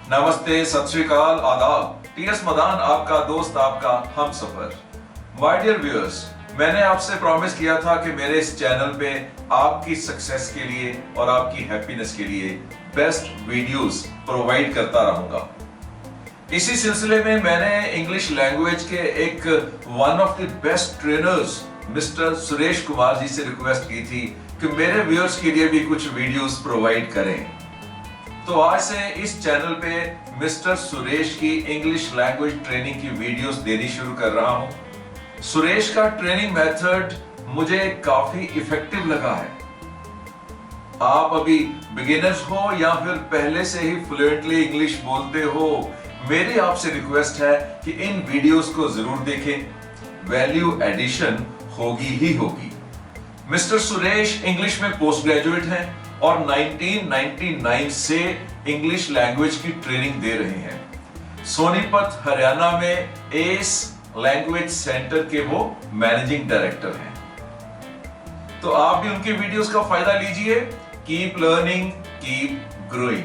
नमस्ते, सत श्री अकाल, आदाब। टीएस मदान आपका दोस्त, आपका हम सफर। माय डियर व्यूअर्स, मैंने आपसे प्रॉमिस किया था कि मेरे इस चैनल पे आपकी सक्सेस के लिए और आपकी हैप्पीनेस के लिए बेस्ट वीडियोस प्रोवाइड करता रहूंगा। इसी सिलसिले में मैंने इंग्लिश लैंग्वेज के एक one of the best trainers mister Suresh Kumar ji से रिक्वेस्ट की थी कि मेरे व्यूअर्स के लिए भी कुछ वीडियोस प्रोवाइड करें। तो आज से इस चैनल पे मिस्टर सुरेश की इंग्लिश लैंग्वेज ट्रेनिंग की वीडियोस देनी शुरू कर रहा हूं। सुरेश का ट्रेनिंग मेथड मुझे काफी इफेक्टिव लगा है। आप अभी बिगिनर्स हो या फिर पहले से ही फ्लुएंटली इंग्लिश बोलते हो, मेरी आपसे रिक्वेस्ट है कि इन वीडियोस को जरूर देखें। वैल्यू एडिशन होगी ही होगी। मिस्टर सुरेश इंग्लिश में पोस्ट ग्रेजुएट हैं और 1999 से इंग्लिश लैंग्वेज की ट्रेनिंग दे रहे हैं। सोनीपत हरियाणा में एस लैंग्वेज सेंटर के वो मैनेजिंग डायरेक्टर हैं। तो आप भी उनकी वीडियोस का फायदा लीजिए। Keep learning, keep growing.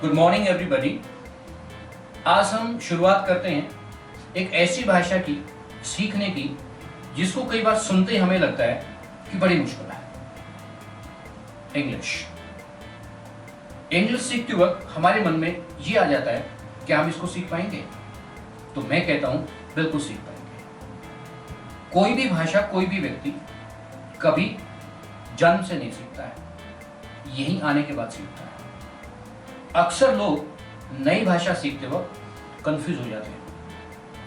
Good morning everybody. आज हम शुरुआत करते हैं एक ऐसी भाषा की सीखने की जिसको कई बार सुनते ही हमें लगता है कि बड़ी मुश्किल है। इंग्लिश सीखते वक्त हमारे मन में ये आ जाता है कि हम इसको सीख पाएंगे। तो मैं कहता हूं बिल्कुल सीख पाएंगे। कोई भी भाषा, कोई भी व्यक्ति कभी जन्म से नहीं सीखता है, यहीं आने के बाद सीखता है। अक्सर लोग नई भाषा सीखते वक्त कंफ्यूज हो जाते हैं,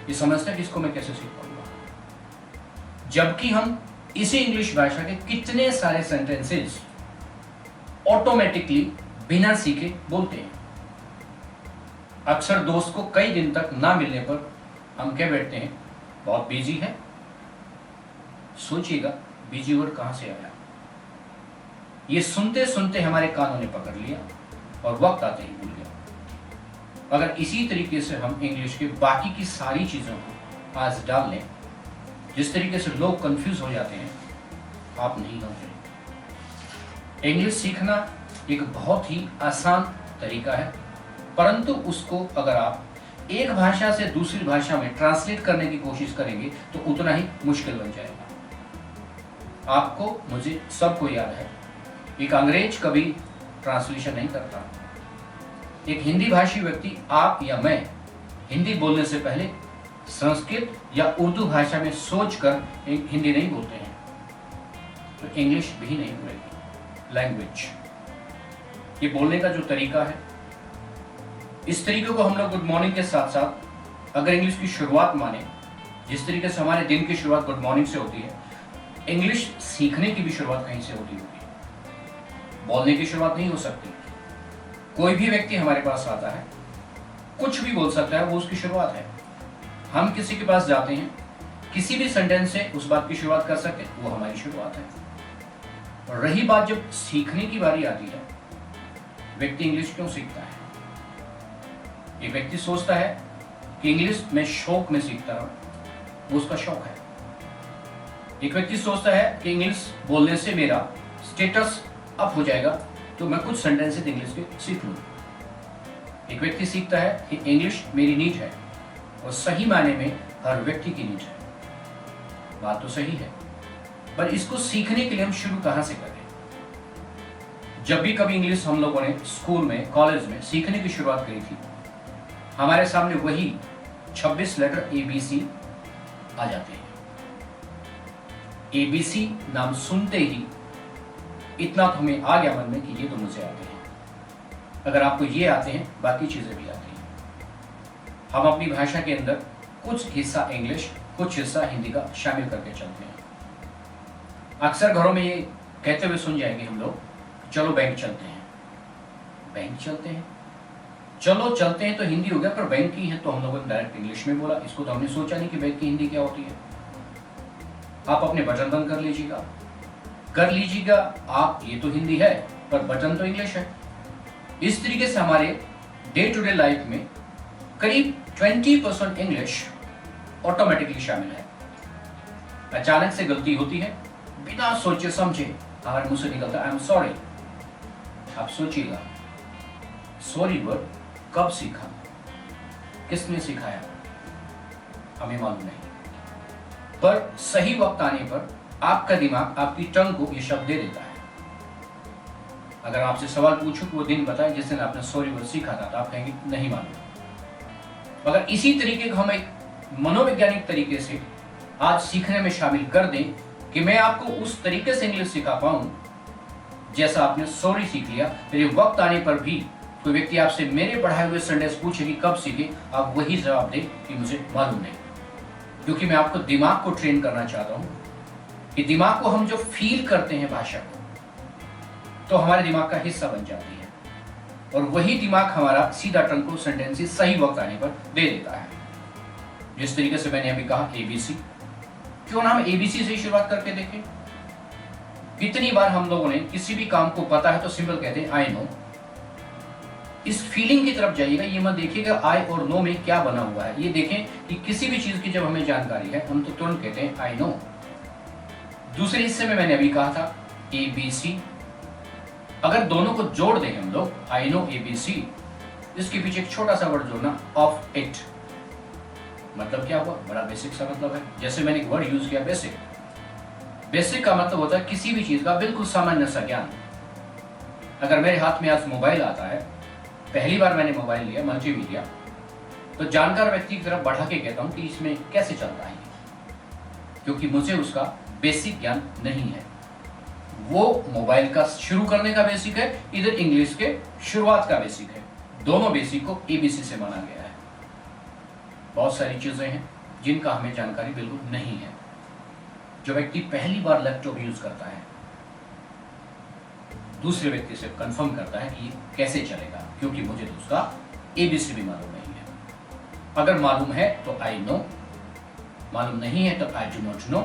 ये समझते हैं कि इसको मैं कैसे सीख पाऊंगा, जबकि हम इसी इंग्लिश भाषा के कितने सारे सेंटेंसेस ऑटोमेटिकली बिना सीखे बोलते हैं। अक्सर दोस्त को कई दिन तक ना मिलने पर हम कह बैठते हैं बहुत बिजी है। सोचिएगा बिजी वर्ड कहां से आया। ये सुनते सुनते हमारे कानों ने पकड़ लिया और वक्त आते ही भूल गया। अगर इसी तरीके से हम इंग्लिश के बाकी की सारी चीजों को आज डाल लें, जिस तरीके से लोग कंफ्यूज हो जाते हैं, आप नहीं होंगे। इंग्लिश सीखना एक बहुत ही आसान तरीका है, परंतु उसको अगर आप एक भाषा से दूसरी भाषा में ट्रांसलेट करने की कोशिश करेंगे तो उतना ही मुश्किल बन जाएगा। आपको, मुझे, सबको याद है, एक अंग्रेज कभी ट्रांसलेशन नहीं करता। एक हिंदी भाषी व्यक्ति, आप या मैं, हिंदी बोलने से पहले संस्कृत या उर्दू भाषा में सोचकर हिंदी नहीं बोलते हैं, तो इंग्लिश भी नहीं बोलेगी। लैंग्वेज, ये बोलने का जो तरीका है, इस तरीके को हम लोग गुड मॉर्निंग के साथ साथ अगर इंग्लिश की शुरुआत माने, जिस तरीके से हमारे दिन की शुरुआत गुड मॉर्निंग से होती है, इंग्लिश सीखने की भी शुरुआत कहीं से होती होगी। बोलने की शुरुआत नहीं हो सकती। कोई भी व्यक्ति हमारे पास आता है, कुछ भी बोल सकता है, वो उसकी शुरुआत है। हम किसी के पास जाते हैं, किसी भी सेंटेंस से उस बात की शुरुआत कर सकते हैं, वो हमारी शुरुआत है। और रही बात जब सीखने की बारी आती है, व्यक्ति इंग्लिश क्यों सीखता है? एक व्यक्ति सोचता है कि इंग्लिश में शौक में सीखता हूं, वो उसका शौक है। एक व्यक्ति सोचता है कि इंग्लिश बोलने से मेरा स्टेटस अप हो जाएगा, तो मैं कुछ सेंटेंसेस इंग्लिश के सीख लूं। एक व्यक्ति सीखता है कि इंग्लिश मेरी नीड है, और सही मायने में हर व्यक्ति की नीड है। बात तो सही है, पर इसको सीखने के लिए हम शुरू कहां से करें? जब भी कभी इंग्लिश हम लोगों ने स्कूल में, कॉलेज में सीखने की शुरुआत करी थी, हमारे सामने वही 26 लेटर ABC आ जाते हैं। ABC नाम सुनते ही इतना तो हमें आ गया मन में कि ये तो मुझे आते हैं। अगर आपको ये आते हैं, बाकी चीजें भी आती हैं। हम अपनी भाषा के अंदर कुछ हिस्सा इंग्लिश, कुछ हिस्सा हिंदी का शामिल करके चलते हैं। अक्सर घरों में ये कहते हुए सुन जाएंगे हम लोग, चलो बैंक चलते हैं। बैंक चलते हैं, चलो चलते हैं तो हिंदी हो गया, पर बैंक की है तो हम लोगों ने डायरेक्ट इंग्लिश में बोला। इसको तो हमने सोचा नहीं कि बैंक की हिंदी क्या होती है। आप अपने बटन बंद कर लीजिएगा आप, ये तो हिंदी है पर बटन तो इंग्लिश है। इस तरीके से हमारे डे टू डे लाइफ में करीब 20% इंग्लिश ऑटोमेटिकली शामिल है। अचानक से गलती होती है, बिना सोचे समझे हमारे मुंह से निकलता आई एम सॉरी। आप सोचिएगा, सॉरी वर्ड कब सीखा, किसने सिखाया, हमें मालूम नहीं, पर सही वक्त आने पर आपका दिमाग आपकी टंग को ये शब्द दे देता है। अगर आपसे सवाल पूछूं कि वो दिन बताए जिस दिन आपने सॉरी वर्ड सीखा था, तो आप कहेंगे नहीं मालूम। अगर इसी तरीके को हम एक मनोवैज्ञानिक तरीके से आज सीखने में शामिल कर दें कि मैं आपको उस तरीके से इंग्लिश सिखा पाऊं जैसा आपने सॉरी सीख लिया, फिर वक्त आने पर भी कोई व्यक्ति आपसे मेरे पढ़ाए हुए सेंटेंस पूछे कि कब सीखे, आप वही जवाब दें कि मुझे मालूम नहीं। क्योंकि मैं आपको दिमाग को ट्रेन करना चाहता हूं कि दिमाग को हम जो फील करते हैं भाषा को, तो हमारे दिमाग का हिस्सा बन जाती है और वही दिमाग हमारा सीधा टंग को सेंटेंसेस सही वक्त आने पर दे देता है। जिस तरीके से मैंने अभी कहा एबीसी, क्यों ना हम एबीसी से शुरुआत करके देखें। कितनी बार हम लोगों ने किसी भी काम को पता है तो सिंपल कहते हैं आई नो। इस फीलिंग की तरफ जाइएगा, ये मत देखिएगा आई और नो में क्या बना हुआ है। ये देखें कि किसी भी चीज की जब हमें जानकारी है हम तो तुरंत कहते हैं आई नो। दूसरे हिस्से में मैंने अभी कहा था एबीसी, अगर दोनों को जोड़ दें हम लोग आई नो एबीसी, इसके पीछे एक छोटा सा वर्ड जोड़ना ऑफ इट, मतलब क्या हुआ, बड़ा बेसिक सा मतलब है। जैसे मैंने एक वर्ड यूज किया बेसिक, बेसिक का मतलब होता है किसी भी चीज का बिल्कुल सामान्य सा ज्ञान। अगर मेरे हाथ में आज मोबाइल आता है, पहली बार मैंने मोबाइल लिया मल्टीमीडिया, तो जानकार व्यक्ति की तरफ बढ़ा के कहता हूं कि इसमें कैसे चलता है, क्योंकि मुझे उसका बेसिक ज्ञान नहीं है। वो मोबाइल का शुरू करने का बेसिक है, इधर इंग्लिश के शुरुआत का बेसिक है। दोनों बेसिक को एबीसी से माना गया है। बहुत सारी चीजें हैं जिनका हमें जानकारी बिल्कुल नहीं है। जो व्यक्ति पहली बार लैपटॉप यूज करता है, दूसरे व्यक्ति से कंफर्म करता है कि ये कैसे चलेगा, क्योंकि मुझे तो उसका एबीसी भी मालूम नहीं है। अगर मालूम है तो आई नो, मालूम नहीं है तो आई डू नॉट नो।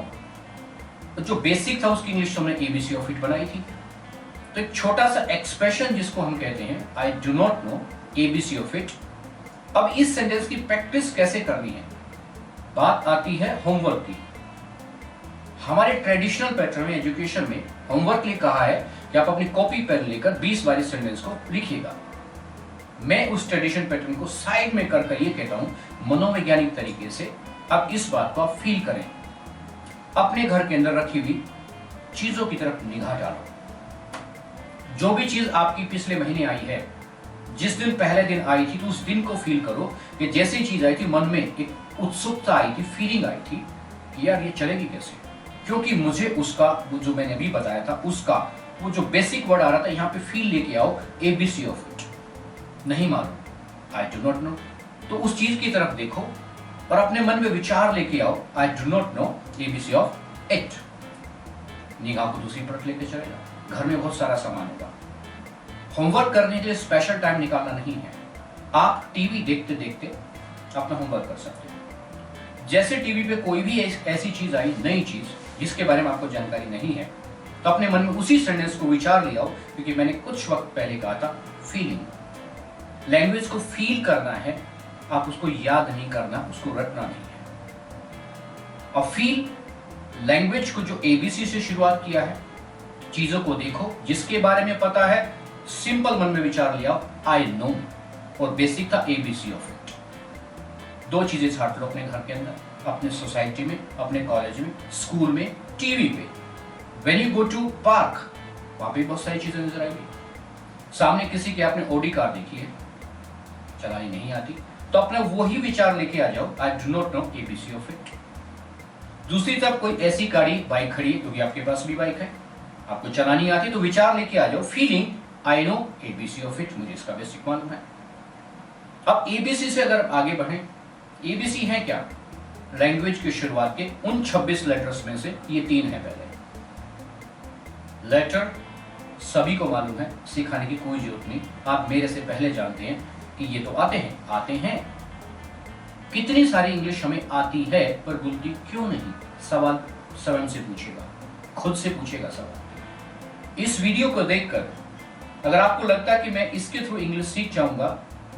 तो जो बेसिक था उसकी इंग्लिश हमने एबीसी ऑफ इट बनाई थी। तो एक छोटा सा एक्सप्रेशन जिसको हम कहते हैं I do not know ABC of it. अब इस सेंटेंस की प्रैक्टिस कैसे करनी है, बात आती है होमवर्क की। हमारे ट्रेडिशनल पैटर्न में, एजुकेशन में होमवर्क लिए कहा है कि आप अपनी कॉपी पेन लेकर 20 बार इस सेंटेंस को लिखिएगा। मैं उस ट्रेडिशन पैटर्न को साइड में कर ये कहता हूं मनोवैज्ञानिक तरीके से अब इस बात को आप फील करें। अपने घर के अंदर रखी हुई चीजों की तरफ निगाह डालो। जो भी चीज आपकी पिछले महीने आई है, जिस दिन पहले दिन आई थी, तो उस दिन को फील करो कि जैसी चीज आई थी मन में एक उत्सुकता आई थी, फीलिंग आई थी कि यार ये चलेगी कैसे। क्योंकि मुझे उसका, वो जो मैंने अभी बताया था उसका, वो जो बेसिक वर्ड आ रहा था यहाँ पे फील लेके आओ एबीसी ऑफ इट। नहीं मालूम आई डू नॉट नो, तो उस चीज की तरफ देखो और अपने मन में विचार लेके आओ I do not know ABC of it. निगाह को दूसरी तरफ लेके चलेगा। घर में बहुत सारा सामान होगा। होमवर्क करने के लिए स्पेशल टाइम निकालना नहीं है। आप टीवी देखते देखते अपना होमवर्क कर सकते हैं। जैसे टीवी पे कोई भी ऐसी चीज आई, नई चीज जिसके बारे में आपको जानकारी नहीं है, तो अपने मन में उसी सेंटेंस को विचार ले आओ। क्योंकि मैंने कुछ वक्त पहले कहा था फीलिंग। लैंग्वेज को फील करना है, आप उसको याद नहीं करना, उसको रटना नहीं है। और फील लैंग्वेज को जो एबीसी से शुरुआत किया है, चीजों को देखो, जिसके बारे में पता है सिंपल मन में विचार लिया आई नो, और बेसिक था एबीसी ऑफ इट। दो चीजें छाट लो अपने घर के अंदर, अपने सोसाइटी में, अपने कॉलेज में, स्कूल में, टीवी पे। When you go to park, वहां पे बहुत सारी चीजें नजर आएंगी। सामने किसी की आपने ओडी कार देखी है, चलानी नहीं आती, तो अपना वही विचार लेके आ जाओ I do not know ABC of it. दूसरी तरफ कोई ऐसी गाड़ी, बाइक खड़ी है, क्योंकि आपके पास भी बाइक है, आपको चलानी आती, तो विचार लेके आ जाओ feeling I know ABC of it, मुझे इसका बेसिक मालूम है। अब एबीसी से अगर आगे बढ़े, एबीसी है क्या? लैंग्वेज की शुरुआत के उन 26 लेटर्स में से ये 3 है। पहले लेटर सभी को मालूम है, सिखाने की कोई जरूरत नहीं। आप मेरे से पहले जानते हैं कि ये तो आते हैं। कितनी सारी इंग्लिश हमें आती है पर बोलती क्यों नहीं? सवाल स्वयं से पूछेगा, खुद से पूछेगा सवाल। इस वीडियो को देखकर अगर आपको लगता है कि मैं इसके थ्रू इंग्लिश सीख जाऊंगा,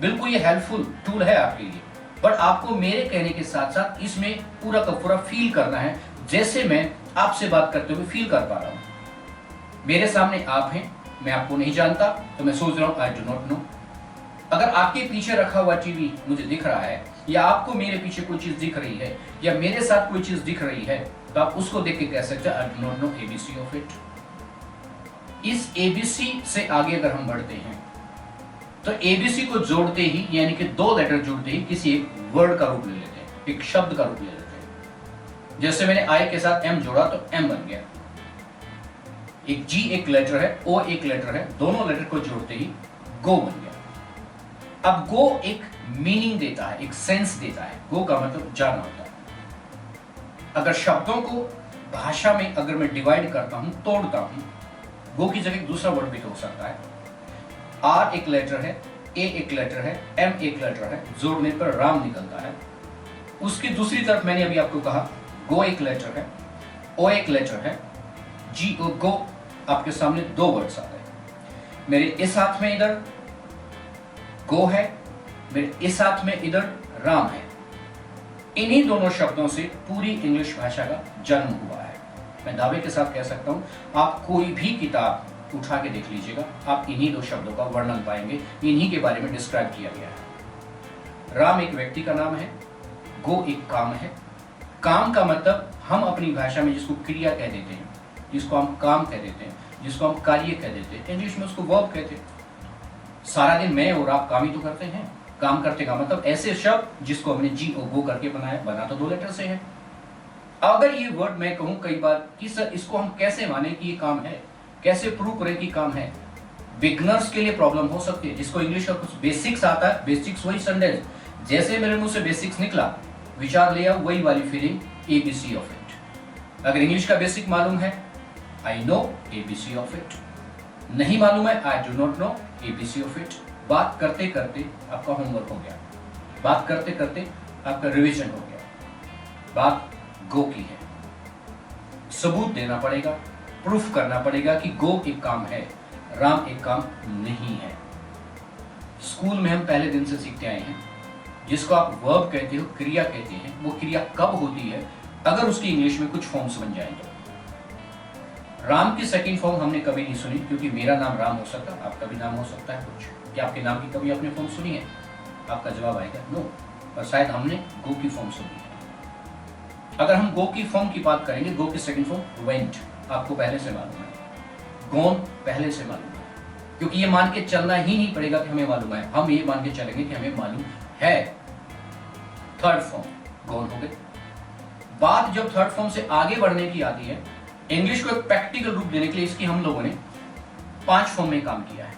बिल्कुल ये हेल्पफुल टूल है आपके लिए, बट आपको मेरे कहने के साथ साथ इसमें पूरा का पूरा फील करना है, जैसे मैं आपसे बात करते हुए फील कर पा रहा हूं। मेरे सामने आप हैं, मैं आपको नहीं जानता, तो मैं सोच रहा हूं आई डू नॉट नो। अगर आपके पीछे रखा हुआ टीवी मुझे दिख रहा है, या आपको मेरे पीछे कोई चीज दिख रही है, या मेरे साथ कोई चीज दिख रही है, तो आप उसको देख के कह सकते हैं I do not know ABC of it. इस एबीसी से आगे अगर हम बढ़ते हैं तो एबीसी को जोड़ते ही, यानी कि दो लेटर जोड़ते ही किसी एक वर्ड का रूप ले लेते हैं, एक शब्द का रूप ले लेते हैं। जैसे मैंने आई के साथ एम जोड़ा तो एम बन गया। एक जी एक लेटर है, ओ एक लेटर है, दोनों लेटर को जोड़ते ही गो बन गया। अब गो एक मीनिंग देता है, एक सेंस देता है। गो का मतलब जाना होता है। अगर शब्दों को भाषा में अगर मैं डिवाइड करता हूं, तोड़ता हूं, गो की जगह दूसरा वर्ड भी तो हो सकता है। आर एक लेटर है, ए एक लेटर है, एम एक लेटर है, जोड़ने पर राम निकलता है। उसकी दूसरी तरफ मैंने अभी आपको कहा गो एक लेटर है, ओ एक लेटर है, जी ओ गो, आपके सामने दो वर्ड्स आते हैं। मेरे इस हाथ में इधर गो है, मेरे इस हाथ में इधर राम है। इन्हीं दोनों शब्दों से पूरी इंग्लिश भाषा का जन्म हुआ है। मैं दावे के साथ कह सकता हूं, आप कोई भी किताब उठा के देख लीजिएगा, आप इन्हीं दो शब्दों का वर्णन पाएंगे, इन्हीं के बारे में डिस्क्राइब किया गया है। राम एक व्यक्ति का नाम है, गो एक काम है। काम का मतलब हम अपनी भाषा में जिसको क्रिया कह देते हैं, जिसको हम काम कह देते हैं, जिसको हम कार्य कह देते हैं, इंग्लिश में उसको वर्ब कहते हैं। सारा दिन मैं और आप काम ही तो करते हैं। काम करते का मतलब ऐसे शब्द जिसको हमने जी और गो करके बनाया, बना तो दो लेटर से है। अगर ये वर्ड मैं कहूं कई बार कि सर इसको हम कैसे माने कि ये काम है, कैसे प्रूव करें कि काम है, बिगनर्स के लिए प्रॉब्लम हो सकती है। जिसको इंग्लिश का कुछ बेसिक्स आता है, बेसिक्स वही सेंटेंस, जैसे मेरे मुंह से बेसिक्स निकला, विचार लिया, वही वाली फीलिंग एबीसी ऑफ इट। अगर इंग्लिश का बेसिक मालूम है, I know ABC of it. नहीं मालूम है, I do not know ABC of it. बात करते करते आपका होमवर्क हो गया, बात करते करते आपका रिवीजन हो गया। बात गो की है, सबूत देना पड़ेगा, प्रूफ करना पड़ेगा कि गो एक काम है, राम एक काम नहीं है। स्कूल में हम पहले दिन से सीखते आए हैं, जिसको आप वर्ब कहते हो, क्रिया कहते हैं, वो क्रिया कब होती है अगर उसकी इंग्लिश में कुछ फॉर्म्स बन जाए तो। राम की सेकंड फॉर्म हमने कभी नहीं सुनी, क्योंकि मेरा नाम राम हो सकता है, आपका भी नाम हो सकता है कुछ। क्या आपके नाम की कभी आपने फॉर्म सुनी है? आपका जवाब आएगा नो, और शायद हमने गो की फॉर्म सुनी है। अगर हम गो की फॉर्म की बात करेंगे, गो की सेकंड फॉर्म वेंट, आपको पहले से मालूम है। गॉन पहले से मालूम है, क्योंकि ये मान के चलना ही नहीं पड़ेगा कि हमें मालूम है, हम ये मान के चलेंगे कि हमें मालूम है। थर्ड फॉर्म गॉन हो गए। बात जब थर्ड फॉर्म से आगे बढ़ने की आती है, इंग्लिश को एक प्रैक्टिकल रूप देने के लिए इसकी हम लोगों ने 5 फॉर्म में काम किया है।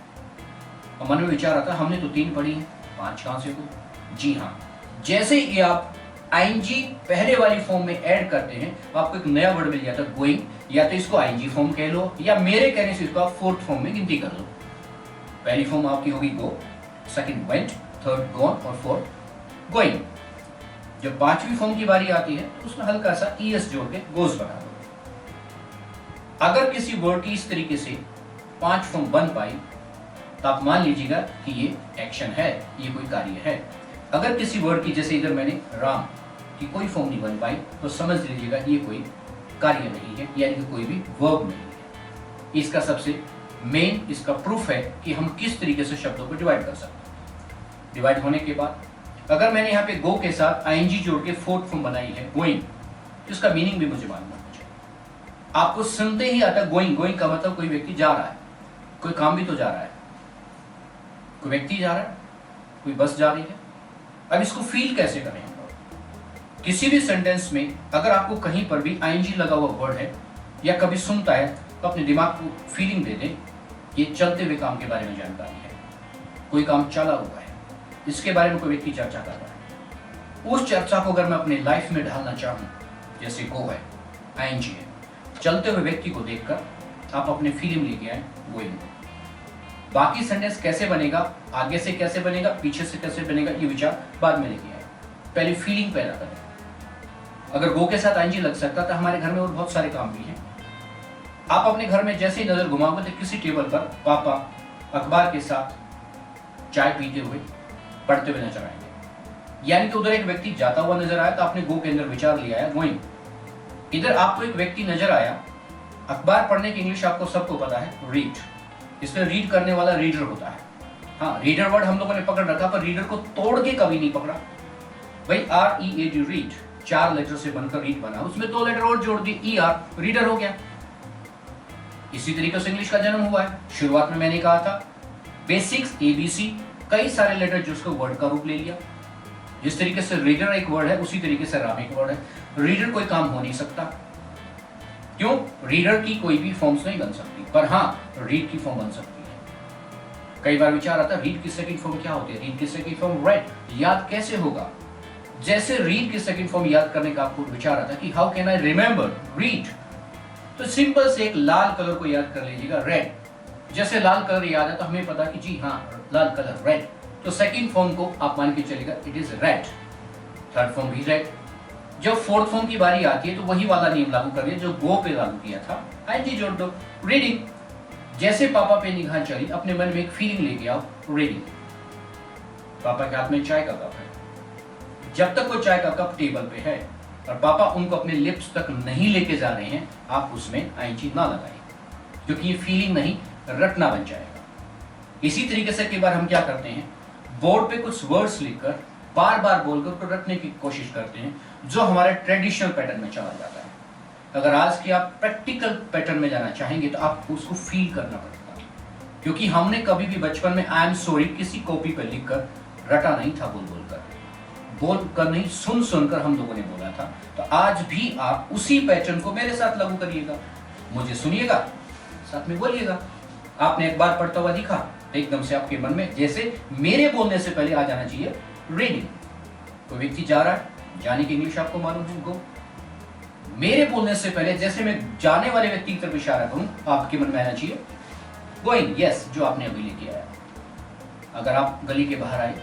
और मन में विचार आता है हमने तो 3 पढ़ी है, 5 कहां से हुई? जी हाँ, जैसे ही आप आईएनजी पहले वाली फॉर्म में ऐड करते हैं, आपको एक नया वर्ड मिल जाता है गोइंग। या तो इसको आईएनजी फॉर्म कह लो, या मेरे कहने से इसको आप फोर्थ फॉर्म में गिनती कर लो। पहली फॉर्म आपकी होगी गो, सेकंड वेंट, थर्ड गॉन और फोर्थ गोइंग। जब 5वीं फॉर्म की बारी आती है तो उसमें हल्का सा ईएस जोड़ के गोज बना दो। अगर किसी वर्ड की इस तरीके से 5 फॉर्म बन पाई तो आप मान लीजिएगा कि ये एक्शन है, ये कोई कार्य है। अगर किसी वर्ड की, जैसे इधर मैंने राम की कोई फॉर्म नहीं बन पाई, तो समझ लीजिएगा ये कोई कार्य नहीं है, यानी कि कोई भी वर्ब नहीं है। इसका सबसे मेन इसका प्रूफ है कि हम किस तरीके से शब्दों को डिवाइड कर सकते हैं। डिवाइड होने के बाद अगर मैंने यहाँ पे गो के साथ आईएनजी जोड़ के फोर्थ फॉर्म बनाई है गोइंग, तो इसका मीनिंग भी मुझे मालूम है। आपको सुनते ही आता गोइंग, गोइंग का मतलब कोई व्यक्ति जा रहा है, कोई काम भी तो जा रहा है, कोई व्यक्ति जा रहा है, कोई बस जा रही है। अब इसको फील कैसे करें? किसी भी सेंटेंस में अगर आपको कहीं पर भी आईएनजी लगा हुआ वर्ड है या कभी सुनता है, तो अपने दिमाग को फीलिंग दे दें, ये चलते हुए काम के बारे में जानकारी है, कोई काम चला हुआ है, इसके बारे में कोई व्यक्ति चर्चा कर रहा है। उस चर्चा को अगर मैं अपने लाइफ में ढालना चाहूँ, जैसे गो है, आईएनजी है, चलते हुए व्यक्ति को देखकर आप अपने फीलिंग लेके आए गोइंग। बाकी सेंटेंस कैसे बनेगा, आगे से कैसे बनेगा, पीछे से कैसे बनेगा, ये विचार बाद में लेके आए, पहले फीलिंग पैदा करें। अगर गो के साथ आईएनजी लग सकता तो हमारे घर में और बहुत सारे काम भी हैं। आप अपने घर में जैसे ही नजर घुमाओगे तो किसी टेबल पर पापा अखबार के साथ चाय पीते हुए, पढ़ते हुए नजर आएंगे, यानी कि उधर एक व्यक्ति जाता हुआ नजर आया तो आपने गो के अंदर विचार लिया है गोइंग। इधर आपको एक व्यक्ति नजर आया, अखबार पढ़ने की इंग्लिश आपको सबको पता है रीड, इसमें रीड करने वाला रीडर होता है। हाँ, रीडर वर्ड हम लोगों ने पकड़ रखा, पर रीडर को तोड़ के कभी नहीं पकड़ा। भाई READ रीड 4 लेटर से बनकर रीड बना, उसमें 2 लेटर और जोड़ दिए, ER रीडर हो गया। इसी तरीके से इंग्लिश का जन्म हुआ है। शुरुआत में मैंने कहा था बेसिक्स ABC, कई सारे लेटर जिसको वर्ड का रूप ले लिया। जिस तरीके से रीडर एक वर्ड है, उसी तरीके से राम एक वर्ड है। रीडर कोई काम हो नहीं सकता, क्यों? रीडर की कोई भी फॉर्म्स नहीं बन सकती, पर हाँ रीड की फॉर्म बन सकती है। कई बार विचार आता है रीड की सेकंड फॉर्म क्या होती है? रीड की सेकंड फॉर्म रेड। याद कैसे होगा? जैसे रीड की सेकंड फॉर्म याद करने का आपको विचार आता कि how can I remember read, तो सिंपल से एक लाल कलर को याद कर लीजिएगा, रेड। जैसे लाल कलर याद है तो हमें पता कि जी हाँ लाल कलर रेड, तो सेकंड फॉर्म को आप मान के चलेगा it is red, third form भी रेड। जब फोर्थ फॉर्म की बारी आती है तो वही वाला नियम लागू करिए जो गो पे लागू किया था, ING जोड़ दो, रीडिंग। जैसे पापा पे निगाह चली, अपने मन में एक फीलिंग लेके आओ, रीडिंग। पापा के हाथ में चाय का कप है, जब तक वो चाय का कप टेबल पे है और पापा उनको अपने लिप्स तक नहीं लेके जा रहे हैं, आप उसमें ING ना लगाइए, क्योंकि ये फीलिंग नहीं रटना बन जाएगा। इसी तरीके से कई बार हम क्या करते हैं, बोर्ड पे कुछ वर्ड्स लिखकर बार बार बोलकर उसको रटने की कोशिश करते हैं, जो हमारे ट्रेडिशनल पैटर्न में चला जाता है। अगर आज की आप प्रैक्टिकल पैटर्न में जाना चाहेंगे तो आपको उसको फील करना पड़ेगा, क्योंकि हमने कभी भी बचपन में आई एम सॉरी किसी कॉपी पर लिखकर रटा नहीं था, बोल कर नहीं, सुन सुनकर हम लोगों ने बोला था। तो आज भी आप उसी पैटर्न को मेरे साथ लागू करिएगा, मुझे सुनिएगा, साथ में बोलिएगा। आपने एक बार पढ़ता हुआ दिखा, एकदम से आपके मन में जैसे मेरे बोलने से पहले आ जाना चाहिए रीडिंग। कोई व्यक्ति जा रहा है, जाने की इंग्लिश आपको मालूम है, गो। मेरे बोलने से पहले जैसे मैं जाने वाले व्यक्ति की तरफ इशारा करूं, आपके मन में आना चाहिए गोइंग, यस, जो आपने अभी लेके आया। अगर आप गली के बाहर आए,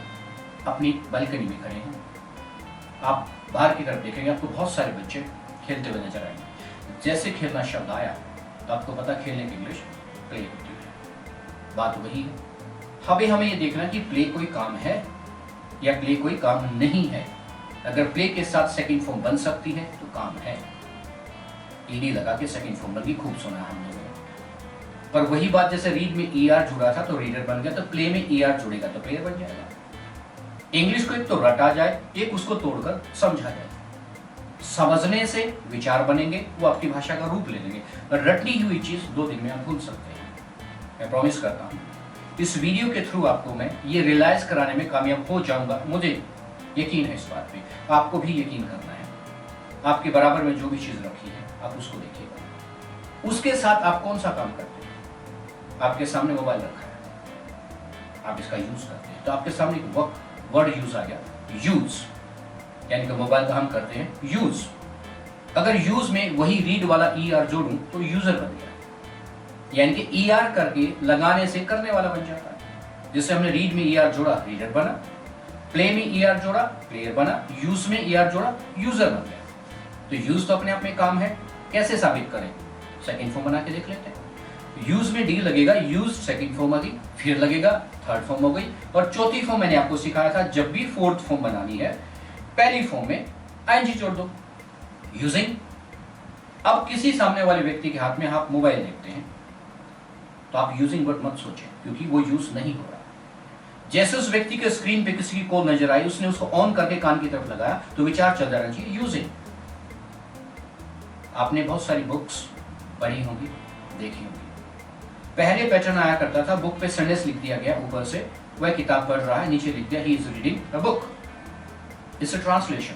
अपनी बालकनी में खड़े हैं, आप बाहर की तरफ देखेंगे, आपको बहुत सारे बच्चे खेलते हुए नजर आएंगे। जैसे खेलना शब्द आया तो आपको पता खेलने की इंग्लिश प्ले होती है। बात वही है, अभी हमें ये देखना कि प्ले कोई काम है या प्ले कोई काम नहीं है। अगर प्ले के साथ सेकंड फॉर्म बन सकती है तो काम है। ED लगा के सेकंड फॉर्म बन गई, खूब सुना हम लोगों ने। पर वही बात, जैसे रीड में ER जुड़ा था तो रीडर बन गया, तो प्ले में ER जुड़ेगा तो प्लेयर बन जाएगा। इंग्लिश को एक तो रटा जाए, एक उसको तोड़कर समझा जाए। समझने से विचार बनेंगे, वो आपकी भाषा का रूप ले लेंगे। रटनी हुई चीज 2 दिन में आप भूल सकते हैं। मैं प्रॉमिस करता हूं इस वीडियो के थ्रू आपको मैं ये रियलाइज कराने में कामयाब हो जाऊंगा। मुझे यकीन है इस बात पे, आपको भी यकीन करना है। आपके बराबर में जो भी चीज रखी है आप उसको देखिएगा। उसके साथ आप कौन सा काम करते हैं? आपके सामने मोबाइल रखा है, आप इसका यूज करते हैं, तो आपके सामने एक वर्ड यूज आ गया, यूज, यानी कि मोबाइल का हम करते हैं यूज। अगर यूज में वही रीड वाला ER जोड़ूं तो यूजर बन गया, यानी कि ER करके लगाने से करने वाला बन जाता है। जैसे हमने रीड में ER जोड़ा, रीडर बना, प्ले में ER जोड़ा, प्लेयर बना, यूज में ER जोड़ा, यूजर बन गया। तो यूज तो अपने आप में काम है, कैसे साबित करें? सेकंड फॉर्म बना के देख लेते हैं। यूज में D लगेगा, यूज सेकंड फॉर्म आ गई, फिर लगेगा थर्ड फॉर्म हो गई, और चौथी फॉर्म मैंने आपको सिखाया था, जब भी फोर्थ फॉर्म बनानी है पहली फॉर्म में ING जोड़ दो, यूजिंग। अब किसी सामने वाले व्यक्ति के हाथ में आप मोबाइल देखते हैं तो आप यूजिंग वर्ड मत सोचें, क्योंकि वो यूज नहीं हो रहा। जैसे उस व्यक्ति के स्क्रीन पे किसी की कॉल नजर आई, उसने उसको ऑन करके कान की तरफ लगाया, तो विचार चल जाना चाहिए यूजिंग। आपने बहुत सारी बुक्स पढ़ी होंगी, देखी होंगी। पहले पैटर्न आया करता था, बुक पे सेंटेंस लिख दिया गया ऊपर से, वह किताब पढ़ रहा है, नीचे लिख दिया ही is reading a book. It's a translation.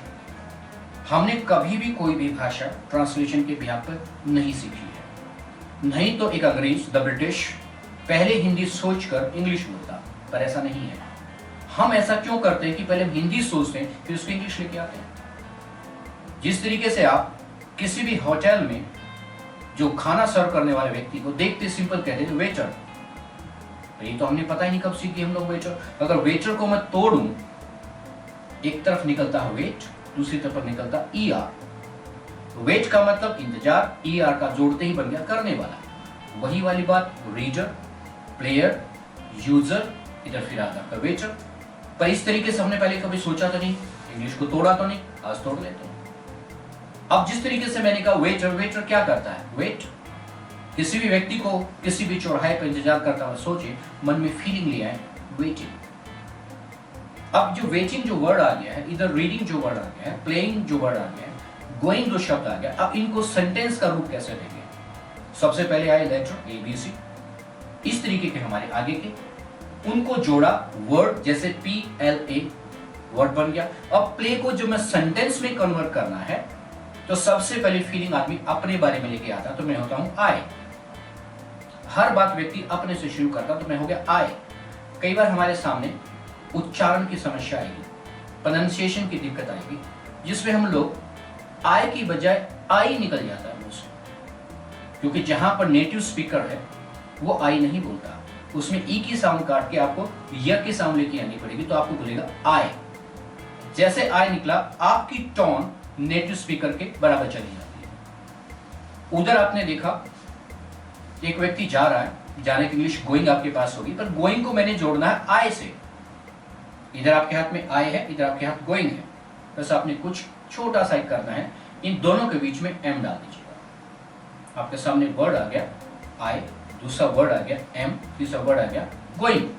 हमने कभी भी कोई भी भाषा ट्रांसलेशन के बिहार पर नहीं सीखी है। नहीं तो एक अंग्रेज, द ब्रिटिश, पहले हिंदी सोचकर इंग्लिश बोलता, पर ऐसा नहीं है। हम ऐसा क्यों करते हैं कि पहले हम हिंदी सोचते हैं फिर उसको इंग्लिश लेके आते हैं। जिस तरीके से आप किसी भी होटल में जो खाना सर्व करने वाले व्यक्ति को देखते सिंपल कहते हैं वेटर, तो ये तो हमने पता ही नहीं कब सीखी हम लोग वेटर। अगर वेटर को मैं तोड़ूं, एक तरफ निकलता है वेट, दूसरी तरफ निकलता ER। वेट का मतलब इंतजार, ER का जोड़ते ही बन गया करने वाला। वही वाली बात रीडर, प्लेयर, यूजर, इधर फिर आता है वेटर। पर इस तरीके से हमने पहले कभी सोचा तो नहीं, इंग्लिश को तोड़ा तो नहीं, आज तोड़ लेते हैं। अब जिस तरीके से मैंने कहा वेटर, वेटर क्या करता है? वेट। किसी भी व्यक्ति को किसी भी चौराहे पर इंतजार करता हुआ सोचे, मन में फीलिंग ले आए, वेटिंग। अब जो वेटिंग जो वर्ड आ गया है, इधर रीडिंग जो वर्ड आ गया है, प्लेइंग जो वर्ड आ गया है, गोइंग जो शब्द आ गया, अब इनको सेंटेंस का रूप कैसे देंगे? सबसे पहले आए लेटर ABC, इस तरीके के हमारे आगे के, उनको जोड़ा वर्ड, जैसे PLA वर्ड बन गया। अब प्ले को जो मैं सेंटेंस में कन्वर्ट करना है, तो सबसे पहले फीलिंग आदमी अपने बारे में लेके आता, तो मैं होता हूं आई। हर बात व्यक्ति अपने से शुरू करता, तो मैं हो गया आई। कई बार हमारे सामने उच्चारण की समस्या आएगी, प्रोनाउंसिएशन की दिक्कत आएगी, जिसमें हम लोग आई की बजाय आई निकल जाता है मुंह से, क्योंकि जहां पर नेटिव स्पीकर है वो आई नहीं बोलता, उसमें ई की साउंड काट के आपको य की साउंड लेके आनी पड़ेगी, तो आपको बोलेगा आई। जैसे आई निकला, आपकी टोन नेटिव स्पीकर के बराबर चली जाती है। उधर आपने देखा एक व्यक्ति जा रहा है, जाने की इंग्लिश गोइंग आपके पास होगी, पर गोइंग को मैंने जोड़ना है आई से। इधर आपके हाथ में आई है, इधर आपके हाथ गोइंग है, बस आपने कुछ छोटा सा करना है, इन दोनों के बीच में एम डाल दीजिएगा। आपके सामने वर्ड आ गया आई, दूसरा वर्ड आ गया एम, तीसरा वर्ड आ गया गोइंग,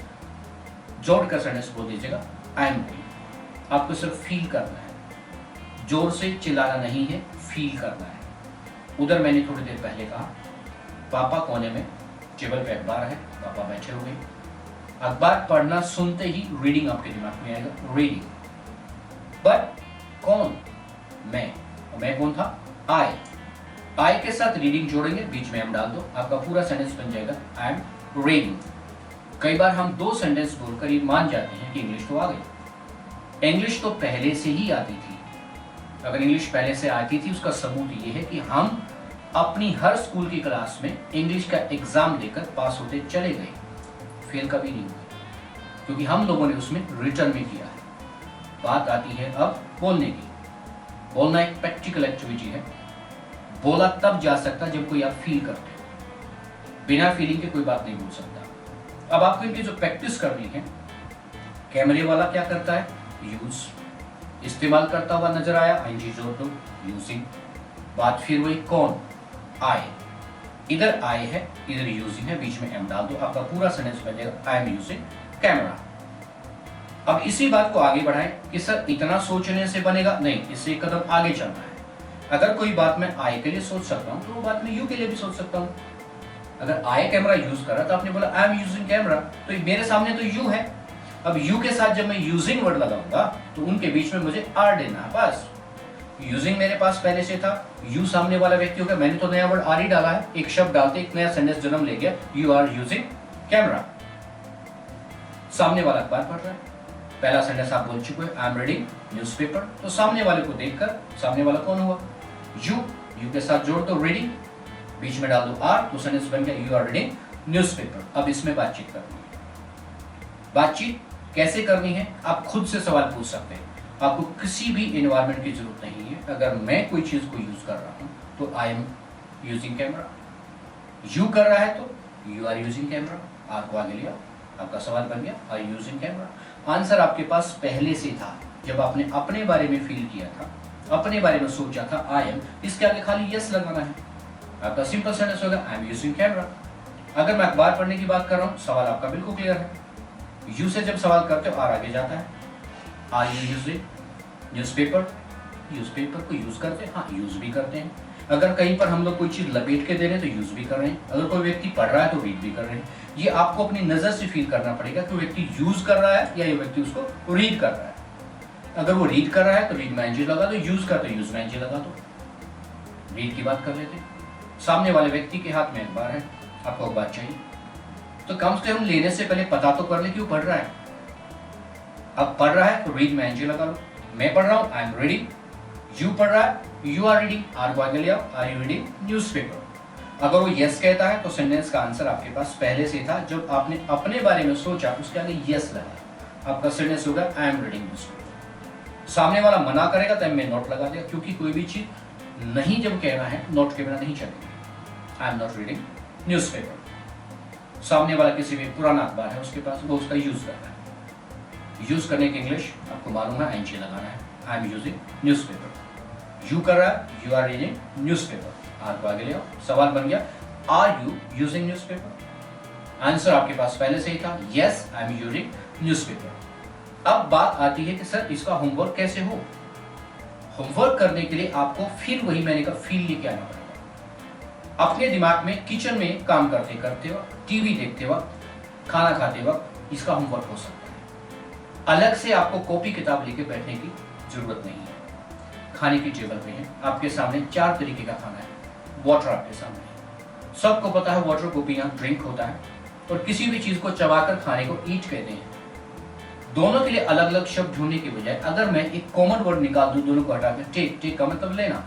जोड़कर सेंटेंस बोल दीजिएगा आई एम गोइंग। आपको सिर्फ फील करना है, जोर से चिल्लाना नहीं है, फील करना है। उधर मैंने थोड़ी देर पहले कहा, पापा कोने में टेबल पे अखबार है, पापा बैठे हुए, अखबार पढ़ना सुनते ही रीडिंग आपके दिमाग में आएगा, रीडिंग। बट कौन? मैं कौन था? आई के साथ रीडिंग जोड़ेंगे, बीच में एम डाल दो, आपका पूरा सेंटेंस बन जाएगा आई एम रीडिंग। कई बार हम दो सेंटेंस बोलकर ये मान जाते हैं कि इंग्लिश तो आ गई। इंग्लिश तो पहले से ही आती थी। अगर इंग्लिश पहले से आती थी, उसका सबूत ये है कि हम अपनी हर स्कूल की क्लास में इंग्लिश का एग्जाम देकर पास होते चले गए, फेल कभी नहीं हुए, क्योंकि हम लोगों ने उसमें रिटर्न में किया है। बात आती है अब बोलने की। बोलना एक प्रैक्टिकल एक्टिविटी है। बोला तब जा सकता जब कोई आप फील करते हो, बिना फीलिंग के कोई बात नहीं बोल सकता। अब आपको इनकी जो प्रैक्टिस करनी है, कैमरे वाला क्या करता है? यूज, इस्तेमाल करता हुआ नजर आया, आईएनजी जोड़ दो, यूजिंग। बात फिर वही कौन? आई। इधर आई है, इधर यूजिंग है, बीच में एम डाल दो, आपका पूरा सेंटेंस बन जाएगा आई एम यूजिंग कैमरा। अब इसी बात को आगे बढ़ाएं कि सर इतना सोचने से बनेगा? नहीं, इससे एक कदम आगे चलना है। अगर कोई बात मैं आई के लिए सोच सकता हूँ, तो वो बात मैं यू के लिए भी सोच सकता हूँ। अगर आई कैमरा यूज कर रहा, तो आपने बोला आई एम यूजिंग कैमरा, तो मेरे सामने तो यू है। अब यू के साथ जब मैं यूजिंग वर्ड लगाऊंगा, तो उनके बीच में मुझे आर देना है। बस यूजिंग मेरे पास पहले से था, यू सामने वाला व्यक्ति हो गया, मैंने तो नया वर्ड आर ही डाला है। एक शब्द डालते एक नया सेंटेंस जन्म ले गया, यू आर यूजिंग कैमरा। सामने वाला अखबार पढ़ रहा है, पहला सेंटेंस आप बोल चुके हैं, आई एम रीडिंग न्यूज़पेपर। तो सामने वाले को देखकर, सामने वाला कौन हुआ? यू के साथ जोड़ दो रीडिंग, बीच में डाल दो आर, तो सेंटेंस बन गया यू आर रीडिंग न्यूज़पेपर। अब इसमें बातचीत करनी है। बातचीत कैसे करनी है? आप खुद से सवाल पूछ सकते हैं। आपको किसी भी एनवायरनमेंट की जरूरत नहीं है। अगर मैं कोई चीज को यूज कर रहा हूं, तो I am using camera. You कर रहा है तो you are using camera. Are को आगे लिया, आपका सवाल बन गया आर यूजिंग कैमरा। आंसर आपके पास पहले से था, जब आपने अपने बारे में फील किया था, अपने बारे में सोचा था आई एम, इसके आगे खाली यस लगाना है। आपका सिंपल सेंटेंस होगा आई एम यूजिंग कैमरा। अगर मैं अखबार पढ़ने की बात कर रहा हूँ, सवाल आपका बिल्कुल क्लियर है। यू से जब सवाल करते हो, आर आगे जाता है। Are you using newspaper? Newspaper को यूज करते हैं, हाँ यूज भी करते हैं। अगर कहीं पर हम लोग कोई चीज लपेट के दे रहे हैं, तो यूज भी कर रहे हैं। अगर कोई व्यक्ति पढ़ रहा है, तो रीड भी कर रहे हैं। ये आपको अपनी नजर से फील करना पड़ेगा कि व्यक्ति यूज कर रहा है या ये व्यक्ति उसको रीड कर रहा है। अगर वो रीड कर रहा है, तो रीड में एनजी लगा दो, यूज करते यूज में एनजी लगा दो। रीड की बात कर लेते हैं। सामने वाले व्यक्ति के हाथ में अखबार है, आपको अखबार चाहिए, तो कम से कम लेने से पहले पता तो कर ले क्यों पढ़ रहा है। अब पढ़ रहा है तो रीड में एनजी लगा लो। मैं पढ़ रहा हूँ, आई एम रीडिंग। यू पढ़ रहा है, यू आर रीडिंग। आर को आगे ले आओ, आर यू रीडिंग न्यूज़पेपर। अगर वो यस कहता है, तो सेंटेंस का आंसर आपके पास पहले से था। जब आपने अपने बारे में सोचा, उसके आगे यस लगा, आपका सेंटेंस होगा आई एम रीडिंग न्यूज़पेपर। सामने वाला मना करेगा, तो मैं नोट लगा दिया, क्योंकि कोई भी चीज नहीं जब कहना है, नोट के बिना नहीं चलेगी। I am not reading newspaper. सामने वाला किसी भी पुराना अखबार है उसके पास, वो उसका यूज कर रहा है। यूज करने की इंग्लिश आपको मालूम है, एनजी लगाना है। I am using newspaper. You कर रहा है, you are reading newspaper. Are को आगे ले आओ, सवाल बन गया are you using newspaper. Answer आपके पास पहले से ही था, yes I am using newspaper. अब बात आती है कि सर इसका होमवर्क कैसे हो। होमवर्क करने के लिए आपको फिर वही मैंने कहा फील लेके आना पड़ेगा। अपने दिमाग में किचन में काम करते करते वक्त, टीवी देखते वक्त, खाना खाते वक्त इसका होमवर्क हो सकता है। अलग से आपको कॉपी किताब लेके बैठने की जरूरत नहीं है। खाने की टेबल पे है, आपके सामने 4 तरीके का खाना है, वाटर आपके सामने है। सबको पता है वाटर को पीना ड्रिंक होता है और किसी भी चीज को चबाकर खाने को ईट कहते हैं। दोनों के लिए अलग अलग शब्द ढूंढने की बजाय अगर मैं एक कॉमन वर्ड निकाल दूं दोनों को हटाकर, टेक का मतलब लेना।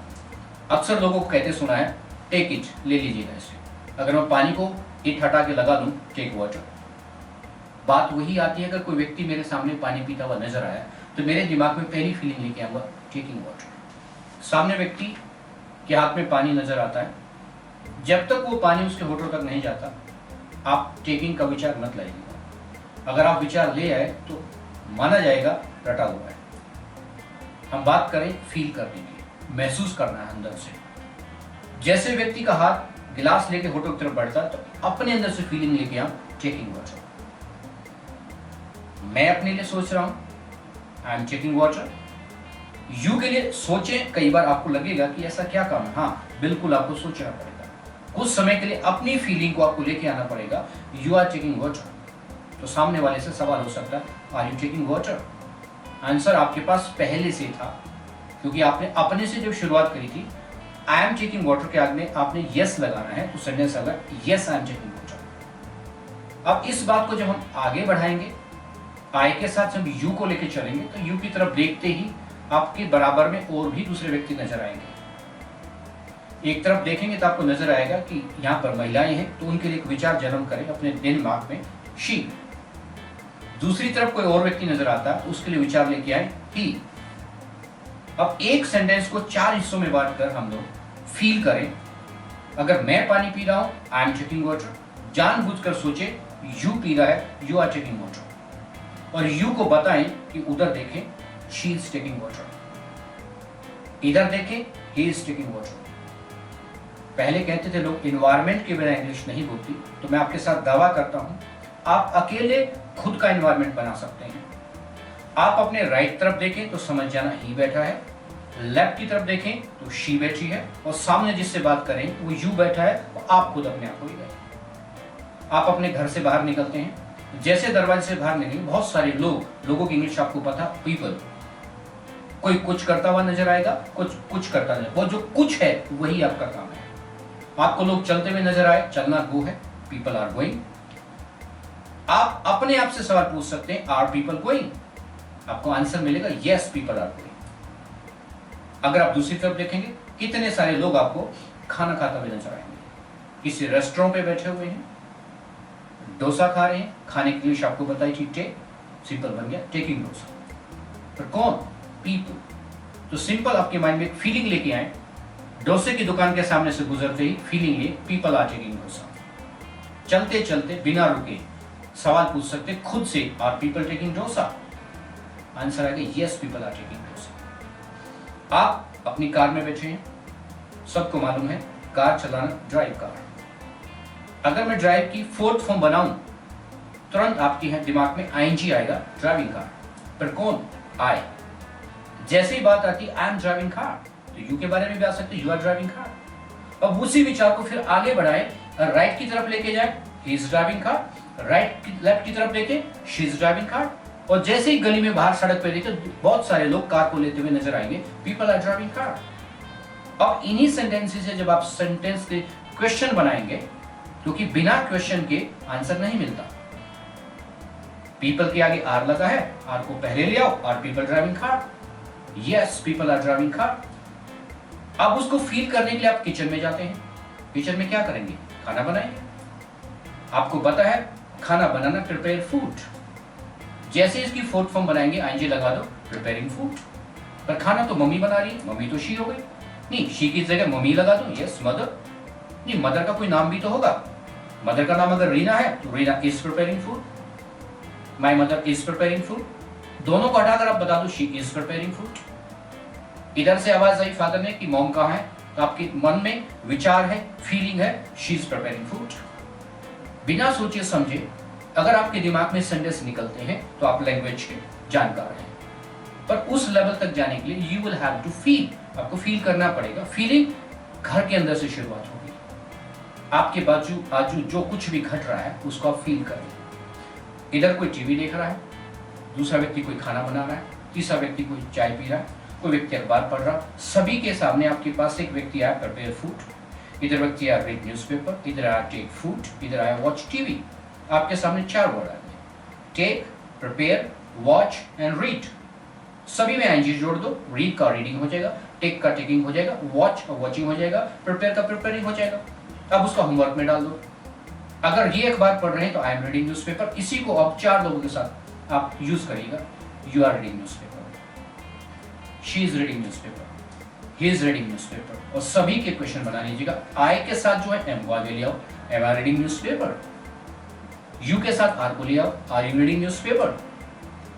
अक्सर लोगों को कहते सुना है टेक इट, ले लीजिएगा इसे। अगर मैं पानी को इट हटा के लगा दूं टेक वाटर, बात वही आती है। अगर कोई व्यक्ति मेरे सामने पानी पीता हुआ नजर आया तो मेरे दिमाग में पहली फीलिंग लेके आऊंगा टेकिंग वाटर। सामने व्यक्ति के हाथ में पानी नजर आता है, जब तक वो पानी उसके होठों तक नहीं जाता आप टेकिंग का विचार मत लाइएगा। अगर आप विचार ले आए तो माना जाएगा रटा हुआ है। हम बात करें फील करने की, महसूस करना है अंदर से। जैसे व्यक्ति का हाथ गिलास लेके होठों की तरफ बढ़ता है तो अपने अंदर से फीलिंग लेके आऊं टेकिंग वाटर। मैं अपने लिए सोच रहा हूं I am taking water. You के लिए सोचें। कई बार आपको लगेगा कि ऐसा क्या काम है, हाँ बिल्कुल आपको सोचना पड़ेगा। कुछ समय के लिए अपनी फीलिंग को आपको लेके आना पड़ेगा यू आर टेकिंग वाटर। तो सामने वाले से सवाल हो सकता है are you taking water. Answer आपके पास पहले से था क्योंकि आपने अपने से जब शुरुआत करी थी आई एम टेकिंग वाटर के आगे आपने यस लगाना है तो सेंटेंस अगर yes I am taking water. अब इस बात को जब हम आगे बढ़ाएंगे, आई के साथ जब यू को लेके चलेंगे तो यू की तरफ देखते ही आपके बराबर में और भी दूसरे व्यक्ति नजर आएंगे। एक तरफ देखेंगे तो आपको नजर आएगा कि यहाँ पर महिलाएं हैं तो उनके लिए एक विचार जन्म करें अपने दिमाग में शी। दूसरी तरफ कोई और व्यक्ति नजर आता है उसके लिए विचार लेके आए ही। अब एक सेंटेंस को 4 हिस्सों में बांटकर हम लोग फील करें। अगर मैं पानी पी रहा हूं आई एम टेकिंग वाटर, जानबूझकर सोचे यू पी रहा है यू आर टेकिंग वाटर, और यू को बताएं कि उधर देखें शी इज टेकिंग वाटर, इधर देखें ही इज टेकिंग वाटर। पहले कहते थे लोग इन्वायरमेंट के बिना इंग्लिश नहीं बोलती, तो मैं आपके साथ दावा करता हूं आप अकेले खुद का इन्वायरमेंट बना सकते हैं। आप अपने राइट तरफ देखें तो समझ जाना ही बैठा है, लेफ्ट की तरफ देखें तो शी बैठी है, और सामने जिससे बात करें वो यू बैठा है और आप खुद अपने आप हो गए। आप अपने घर से बाहर निकलते हैं, जैसे दरवाजे से बाहर निकलेंगे बहुत सारे लोगों की इंग्लिश आपको पता, पीपल। कोई कुछ करता हुआ नजर आएगा, कुछ करता नहीं, वो जो कुछ है वही आपका काम है। आपको लोग चलते हुए नजर आए, चलना गो है, पीपल आर गोइंग। आप अपने आप से सवाल पूछ सकते हैं आर पीपल गोइंग, आपको आंसर मिलेगा यस पीपल आर गोइंग। अगर आप दूसरी तरफ देखेंगे कितने सारे लोग आपको खाना खाते हुए नजर आएंगे, किसी रेस्टोरेंट पे बैठे हुए हैं, डोसा खा रहे हैं, खाने की इंग्लिश आपको बताई थी टेक, सिंपल बन गया टेकिंग डोसा। पर कौन? पीपल। तो सिंपल आपके माइंड में एक फीलिंग लेके आए, डोसे की दुकान के सामने से गुजरते ही फीलिंग ले पीपल आर टेकिंग डोसा। चलते चलते बिना रुके सवाल पूछ सकते खुद से are people taking dosa, answer आएगा yes people are taking dosa. आप अपनी कार में बैठे हैं, सबको मालूम है कार चलाना ड्राइव कार। अगर मैं ड्राइव की 4th फॉर्म बनाऊं तुरंत आपके दिमाग में आईएनजी आएगा ड्राइविंग कार, पर कौन? आई। जैसे ही बात आती आई एम ड्राइविंग कार तो यू के बारे में भी आ सकते यू आर ड्राइविंग कार। अब उसी विचार को फिर आगे बढ़ाए, राइट की तरफ लेके जाए he is driving car, left की तरफ देखे शी इज ड्राइविंग कार, और जैसे ही गली में बाहर सड़क पे देखे बहुत सारे लोग कार को लेते हुए नजर आएंगे, पीपल आर ड्राइविंग कार। अब इन्हीं सेंटेंसेस से जब आप सेंटेंस के क्वेश्चन बनाएंगे, क्योंकि बिना क्वेश्चन के आंसर नहीं मिलता। पीपल के आगे आर लगा है, आर को पहले ले आओ, are people driving car, yes people are driving car. अब उसको फील करने के लिए आप किचन में जाते हैं, किचन में क्या करेंगे? खाना बनाएंगे। आपको पता है खाना बनाना प्रिपेयर फूड, जैसे इसकी 4th फॉर्म बनाएंगे आईएनजी लगा दो प्रिपेयरिंग फूड। पर खाना तो मम्मी बना रही है, मम्मी तो शी हो गई, नहीं शी की जगह मम्मी लगा दो, यस मदर। नहीं, मदर का कोई नाम भी तो होगा, मदर का नाम अगर रीना है तो Reena is preparing food, my mother is preparing food. दोनों को हटाकर आप बता दो शी इज प्रिपेयरिंग फूड। इधर से आवाज आई फादर ने कि मॉम कहाँ है, तो आपके मन में विचार है, फीलिंग है शी इज प्रिपेयरिंग फूड। बिना सोचे समझे अगर आपके दिमाग में सेंटेंस निकलते हैं तो आप लैंग्वेज के जानकार हैं, पर उस लेवल तक जाने के लिए you will have to feel, आपको फील करना पड़ेगा। फीलिंग घर के अंदर से शुरुआत होगी। आपके बाजू जो कुछ भी घट रहा है उसको आप फील करें। इधर कोई टीवी देख रहा है, दूसरा व्यक्ति कोई खाना बना रहा है, तीसरा व्यक्ति कोई चाय पी रहा है, कोई व्यक्ति अखबार पढ़ रहा है। सभी के सामने आपके पास एक व्यक्ति आया प्रिपेयर फूड, इधर व्यक्ति आया रीड न्यूज़पेपर, इधर आया टेक फूड, इधर आया वॉच टीवी। आपके सामने 4 वर्ड आए, take, prepare, watch and read. सभी में आईएनजी जोड़ दो, रीड का रीडिंग हो जाएगा, टेक का टेकिंग हो जाएगा, वॉच का वॉचिंग हो जाएगा, प्रिपेयर का प्रिपेयरिंग हो जाएगा। अब उसका होमवर्क में डाल दो। अगर ये अखबार पढ़ रहे हैं तो आई एम रीडिंग न्यूज़पेपर, इसी को अब 4 लोगों के साथ आप यूज करिएगा। You are reading newspaper, she is reading newspaper, he is reading newspaper, और सभी के क्वेश्चन बना लीजिएगा। आई के साथ जो है एम को आगे ले आओ, am are reading newspaper. You के साथ आर को ले आओ, are you reading newspaper.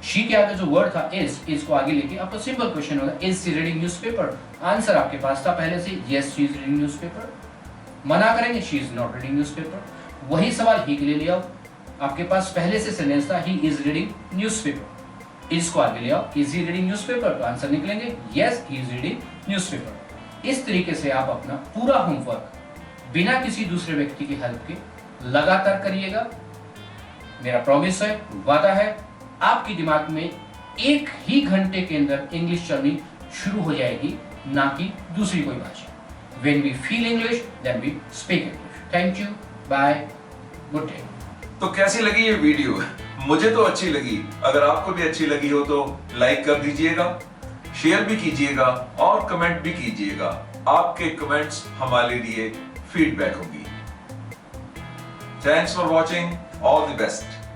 She के आगे जो वर्ड था इज को आगे लेके आपका सिंपल क्वेश्चन होगा, is she reading newspaper. Answer आपके पास था पहले से, yes she is reading newspaper. मना करेंगे, she is not reading newspaper. वही सवाल ही के लिए ले आओ, आपके पास पहले से सेंटेंस था, ही इज रीडिंग न्यूज़पेपर। इज को आगे ले आओ, इज ही रीडिंग न्यूज़पेपर, तो आंसर निकलेंगे yes he is reading newspaper. इस तरीके से आप अपना पूरा होमवर्क बिना किसी दूसरे व्यक्ति की हेल्प के लगातार करिएगा। मेरा प्रॉमिस है, वादा है, आपके दिमाग में 1 ही घंटे के अंदर इंग्लिश चलनी शुरू हो जाएगी, ना कि दूसरी कोई भाषा। When we feel English, then we speak English. Thank you. Bye. Good day. तो कैसी लगी ये वीडियो? मुझे तो अच्छी लगी। अगर आपको भी अच्छी लगी हो तो लाइक कर दीजिएगा, शेयर भी कीजिएगा और कमेंट भी कीजिएगा। आपके कमेंट्स हमारे लिए फीडबैक होगी। Thanks for watching, all the best.